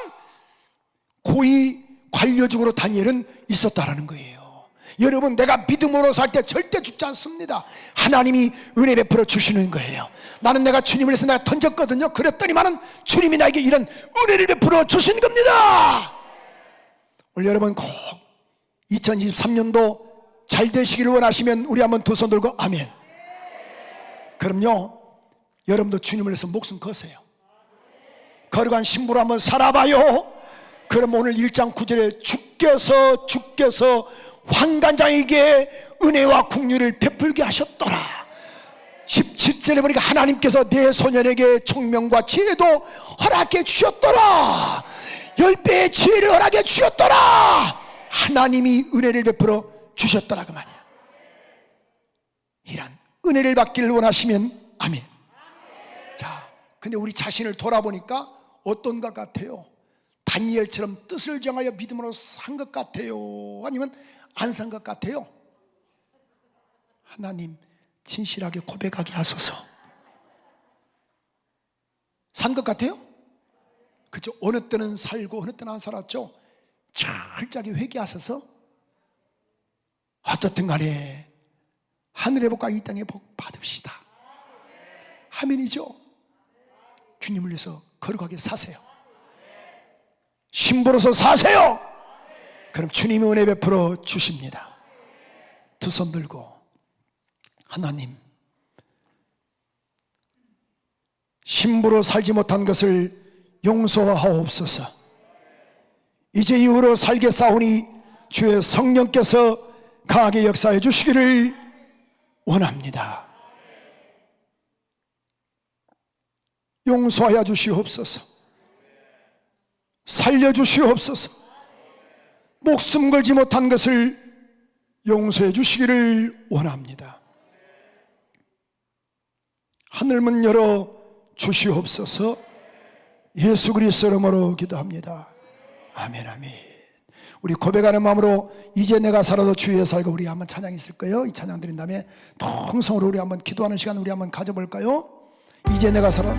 [SPEAKER 1] 고위 관료직으로 다니엘은 있었다라는 거예요. 여러분, 내가 믿음으로 살 때 절대 죽지 않습니다. 하나님이 은혜 베풀어 주시는 거예요. 나는 내가 주님을 위해서 내가 던졌거든요. 그랬더니만은 주님이 나에게 이런 은혜를 베풀어 주신 겁니다. 오늘 여러분 꼭 2023년도 잘 되시기를 원하시면 우리 한번 두 손 들고 아멘. 그럼요, 여러분도 주님을 위해서 목숨 거세요. 거룩한 신부로 한번 살아봐요. 그럼 오늘 1장 9절에 주께서 환관장에게 은혜와 긍휼을 베풀게 하셨더라. 17절에 보니까 하나님께서 내 소년에게 총명과 지혜도 허락해 주셨더라. 10배의 지혜를 허락해 주셨더라. 하나님이 은혜를 베풀어 주셨더라 그 말이야. 이런 은혜를 받기를 원하시면 아멘. 자, 근데 우리 자신을 돌아보니까 어떤 것 같아요? 다니엘처럼 뜻을 정하여 믿음으로 산 것 같아요? 아니면 안 산 것 같아요? 하나님 진실하게 고백하게 하소서. 산 것 같아요? 그렇죠? 어느 때는 살고 어느 때는 안 살았죠? 철저하게 회개하셔서 어떻든 간에 하늘의 복과 이 땅의 복 받읍시다. 아멘이죠? 주님을 위해서 거룩하게 사세요. 신부로서 사세요. 그럼 주님이 은혜 베풀어 주십니다. 두 손 들고 하나님, 신부로 살지 못한 것을 용서하옵소서. 이제 이후로 살겠사오니 주의 성령께서 강하게 역사해 주시기를 원합니다. 용서하여 주시옵소서. 살려주시옵소서. 목숨 걸지 못한 것을 용서해 주시기를 원합니다. 하늘문 열어 주시옵소서. 예수 그리스도 이름으로 기도합니다. 아멘, 아멘. 우리 고백하는 마음으로 이제 내가 살아도 주의 살고, 우리 한번 찬양 있을 거예요. 이 찬양 드린 다음에 통성으로 우리 한번 기도하는 시간 우리 한번 가져볼까요? 이제 내가 살아